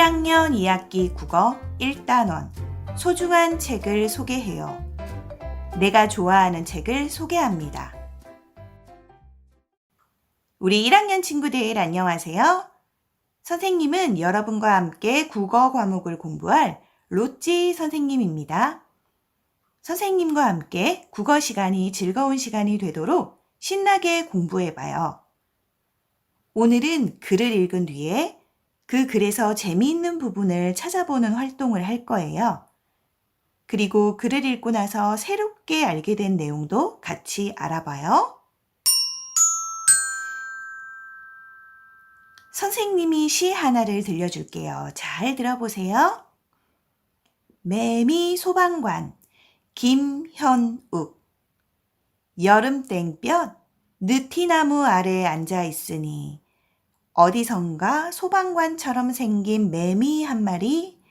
1학년 2학기 국어 1단원 소중한 책을 소개해요. 내가 좋아하는 책을 소개합니다. 우리 1학년 친구들 안녕하세요. 선생님은 여러분과 함께 국어 과목을 공부할 로찌 선생님입니다. 선생님과 함께 국어 시간이 즐거운 시간이 되도록 신나게 공부해봐요. 오늘은 글을 읽은 뒤에 그 글에서 재미있는 부분을 찾아보는 활동을 할 거예요. 그리고 글을 읽고 나서 새롭게 알게 된 내용도 같이 알아봐요. 선생님이 시 하나를 들려줄게요. 잘 들어보세요. 매미 소방관 김현욱 여름 땡볕 느티나무 아래 앉아 있으니 어디선가 소방관처럼 생긴 매미 한 마리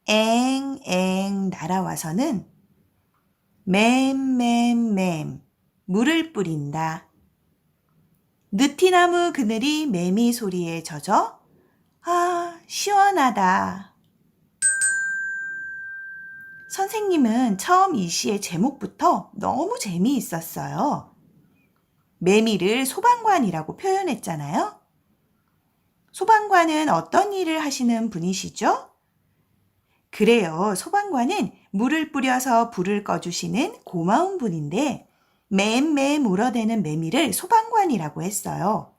앵앵 날아와서는 맴 물을 뿌린다. 느티나무 그늘이 매미 소리에 젖어 시원하다. 선생님은 처음 이 시의 제목부터 너무 재미있었어요. 매미를 소방관이라고 표현했잖아요. 소방관은 어떤 일을 하시는 분이시죠? 그래요. 소방관은 물을 뿌려서 불을 꺼주시는 고마운 분인데 매매 울어대는 매미를 소방관이라고 했어요.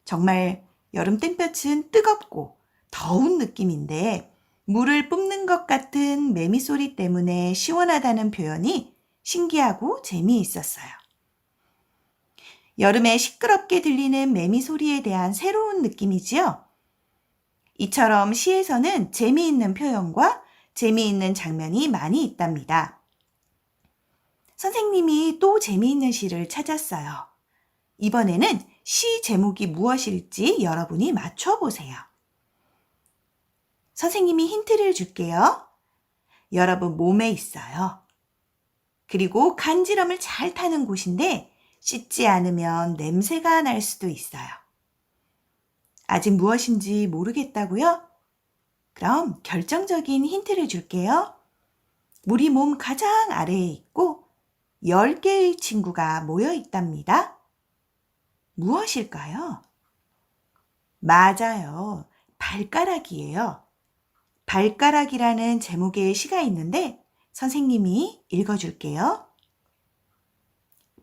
정말 여름 땡볕은 뜨겁고 더운 느낌인데 물을 뿜는 것 같은 매미 소리 때문에 시원하다는 표현이 신기하고 재미있었어요. 여름에 시끄럽게 들리는 매미 소리에 대한 새로운 느낌이지요. 이처럼 시에서는 재미있는 표현과 재미있는 장면이 많이 있답니다. 선생님이 또 재미있는 시를 찾았어요. 이번에는 시 제목이 무엇일지 여러분이 맞춰보세요. 선생님이 힌트를 줄게요. 여러분 몸에 있어요. 그리고 간지럼을 잘 타는 곳인데 씻지 않으면 냄새가 날 수도 있어요. 아직 무엇인지 모르겠다고요? 그럼 결정적인 힌트를 줄게요. 우리 몸 가장 아래에 있고 10개의 친구가 모여 있답니다. 무엇일까요? 맞아요. 발가락이에요. 발가락이라는 제목의 시가 있는데 선생님이 읽어줄게요.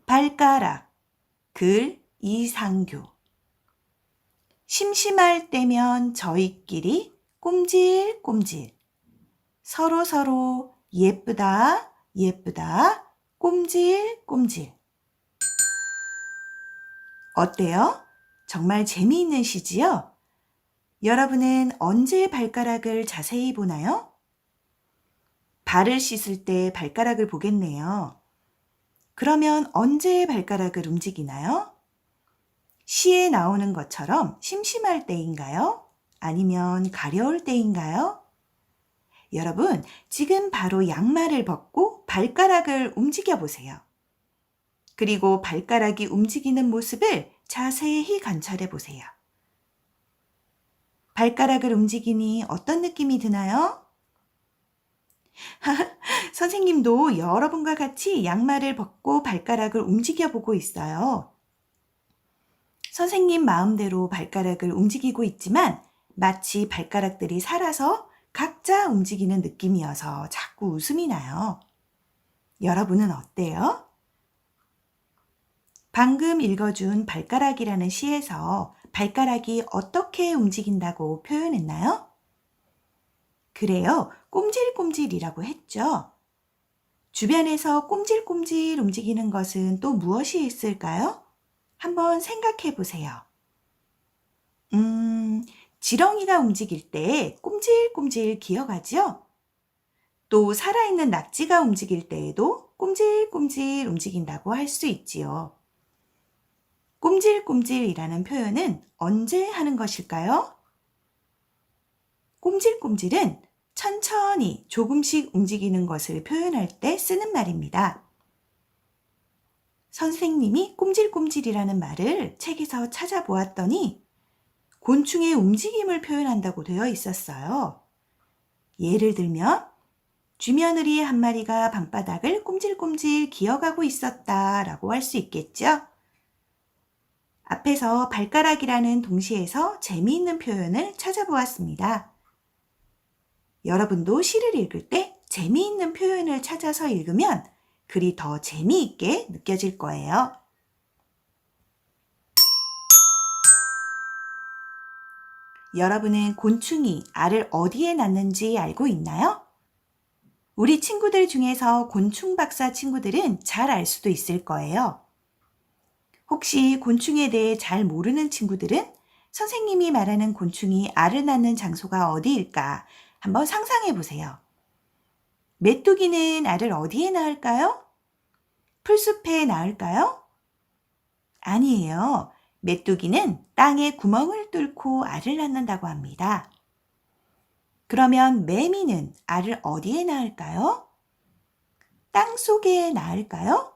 발가락, 글 이상규. 심심할 때면 저희끼리 꼼질꼼질. 서로서로 예쁘다, 예쁘다, 꼼질꼼질. 어때요? 정말 재미있는 시지요? 여러분은 언제 발가락을 자세히 보나요? 발을 씻을 때 발가락을 보겠네요. 그러면 언제 발가락을 움직이나요? 시에 나오는 것처럼 심심할 때인가요? 아니면 가려울 때인가요? 여러분, 지금 바로 양말을 벗고 발가락을 움직여 보세요. 그리고 발가락이 움직이는 모습을 자세히 관찰해 보세요. 발가락을 움직이니 어떤 느낌이 드나요? 선생님도 여러분과 같이 양말을 벗고 발가락을 움직여 보고 있어요. 선생님 마음대로 발가락을 움직이고 있지만 마치 발가락들이 살아서 각자 움직이는 느낌이어서 자꾸 웃음이 나요. 여러분은 어때요? 방금 읽어준 발가락이라는 시에서 발가락이 어떻게 움직인다고 표현했나요? 그래요. 꼼질꼼질이라고 했죠. 주변에서 꼼질꼼질 움직이는 것은 또 무엇이 있을까요? 한번 생각해 보세요. 지렁이가 움직일 때 꼼질꼼질 기어가죠? 또 살아있는 낙지가 움직일 때에도 꼼질꼼질 움직인다고 할 수 있지요. 꼼질꼼질이라는 표현은 언제 하는 것일까요? 꼼질꼼질은 천천히 조금씩 움직이는 것을 표현할 때 쓰는 말입니다. 선생님이 꼼질꼼질이라는 말을 책에서 찾아보았더니 곤충의 움직임을 표현한다고 되어 있었어요. 예를 들면 쥐며느리 한 마리가 방바닥을 꼼질꼼질 기어가고 있었다 라고 할 수 있겠죠? 앞에서 발가락이라는 동시에서 재미있는 표현을 찾아보았습니다. 여러분도 시를 읽을 때 재미있는 표현을 찾아서 읽으면 글이 더 재미있게 느껴질 거예요. 여러분은 곤충이 알을 어디에 낳는지 알고 있나요? 우리 친구들 중에서 곤충 박사 친구들은 잘 알 수도 있을 거예요. 혹시 곤충에 대해 잘 모르는 친구들은 선생님이 말하는 곤충이 알을 낳는 장소가 어디일까 한번 상상해 보세요. 메뚜기는 알을 어디에 낳을까요? 풀숲에 낳을까요? 아니에요. 메뚜기는 땅에 구멍을 뚫고 알을 낳는다고 합니다. 그러면 매미는 알을 어디에 낳을까요? 땅 속에 낳을까요?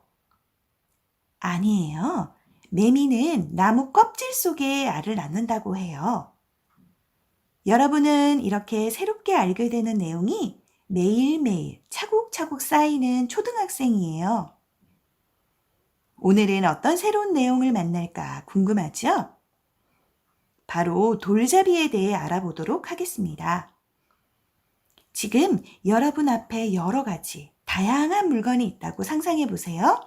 아니에요. 매미는 나무 껍질 속에 알을 낳는다고 해요. 여러분은 이렇게 새롭게 알게 되는 내용이 매일매일 차곡차곡 쌓이는 초등학생이에요. 오늘은 어떤 새로운 내용을 만날까 궁금하죠? 바로 돌잡이에 대해 알아보도록 하겠습니다. 지금 여러분 앞에 여러 가지 다양한 물건이 있다고 상상해 보세요.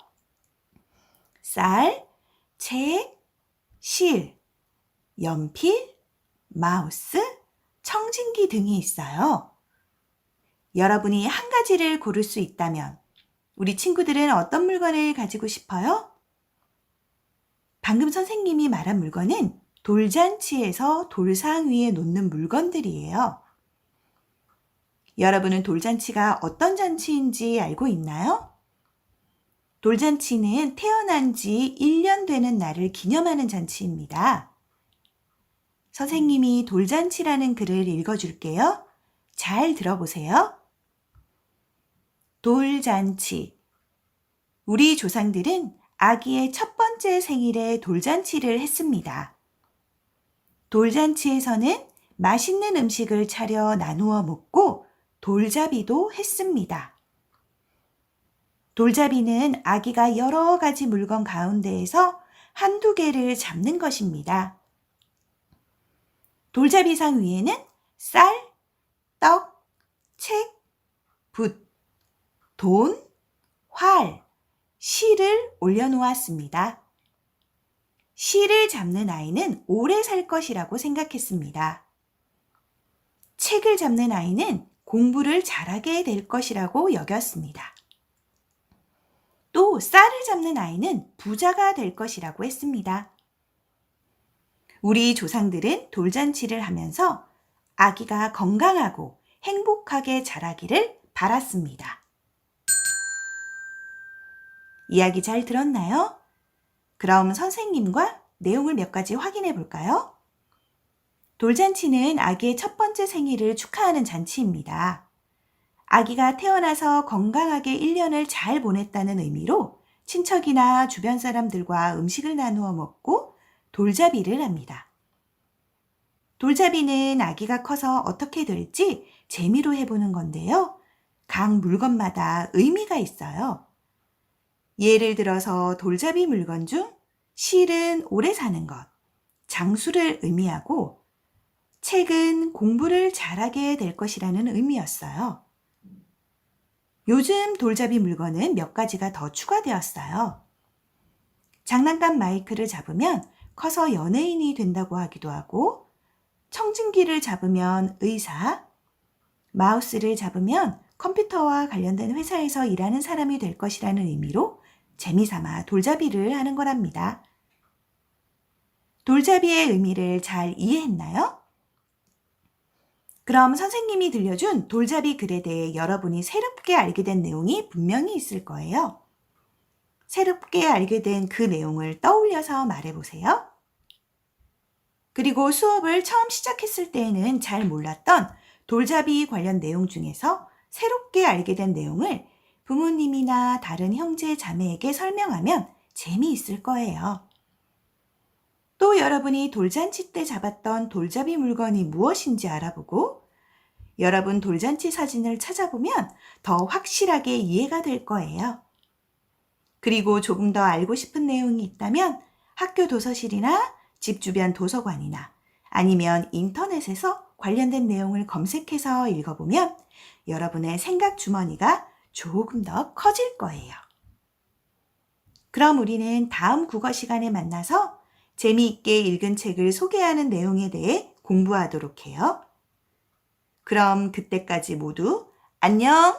쌀, 책, 실, 연필, 마우스, 청진기 등이 있어요. 여러분이 한 가지를 고를 수 있다면 우리 친구들은 어떤 물건을 가지고 싶어요? 방금 선생님이 말한 물건은 돌잔치에서 돌상 위에 놓는 물건들이에요. 여러분은 돌잔치가 어떤 잔치인지 알고 있나요? 돌잔치는 태어난 지 1년 되는 날을 기념하는 잔치입니다. 선생님이 돌잔치라는 글을 읽어줄게요. 잘 들어보세요. 돌잔치. 우리 조상들은 아기의 첫 번째 생일에 돌잔치를 했습니다. 돌잔치에서는 맛있는 음식을 차려 나누어 먹고 돌잡이도 했습니다. 돌잡이는 아기가 여러 가지 물건 가운데에서 한두 개를 잡는 것입니다. 돌잡이상 위에는 쌀, 떡, 책, 붓, 돈, 활, 실을 올려놓았습니다. 실을 잡는 아이는 오래 살 것이라고 생각했습니다. 책을 잡는 아이는 공부를 잘하게 될 것이라고 여겼습니다. 또 쌀을 잡는 아이는 부자가 될 것이라고 했습니다. 우리 조상들은 돌잔치를 하면서 아기가 건강하고 행복하게 자라기를 바랐습니다. 이야기 잘 들었나요? 그럼 선생님과 내용을 몇 가지 확인해 볼까요? 돌잔치는 아기의 첫 번째 생일을 축하하는 잔치입니다. 아기가 태어나서 건강하게 1년을 잘 보냈다는 의미로 친척이나 주변 사람들과 음식을 나누어 먹고 돌잡이를 합니다. 돌잡이는 아기가 커서 어떻게 될지 재미로 해보는 건데요. 각 물건마다 의미가 있어요. 예를 들어서 돌잡이 물건 중 실은 오래 사는 것, 장수를 의미하고 책은 공부를 잘하게 될 것이라는 의미였어요. 요즘 돌잡이 물건은 몇 가지가 더 추가되었어요. 장난감 마이크를 잡으면 커서 연예인이 된다고 하기도 하고, 청진기를 잡으면 의사, 마우스를 잡으면 컴퓨터와 관련된 회사에서 일하는 사람이 될 것이라는 의미로 재미삼아 돌잡이를 하는 거랍니다. 돌잡이의 의미를 잘 이해했나요? 그럼 선생님이 들려준 돌잡이 글에 대해 여러분이 새롭게 알게 된 내용이 분명히 있을 거예요. 새롭게 알게 된 그 내용을 떠올려서 말해보세요. 그리고 수업을 처음 시작했을 때에는 잘 몰랐던 돌잡이 관련 내용 중에서 새롭게 알게 된 내용을 부모님이나 다른 형제, 자매에게 설명하면 재미있을 거예요. 또 여러분이 돌잔치 때 잡았던 돌잡이 물건이 무엇인지 알아보고 여러분 돌잔치 사진을 찾아보면 더 확실하게 이해가 될 거예요. 그리고 조금 더 알고 싶은 내용이 있다면 학교 도서실이나 집 주변 도서관이나 아니면 인터넷에서 관련된 내용을 검색해서 읽어보면 여러분의 생각 주머니가 조금 더 커질 거예요. 그럼 우리는 다음 국어 시간에 만나서 재미있게 읽은 책을 소개하는 내용에 대해 공부하도록 해요. 그럼 그때까지 모두 안녕!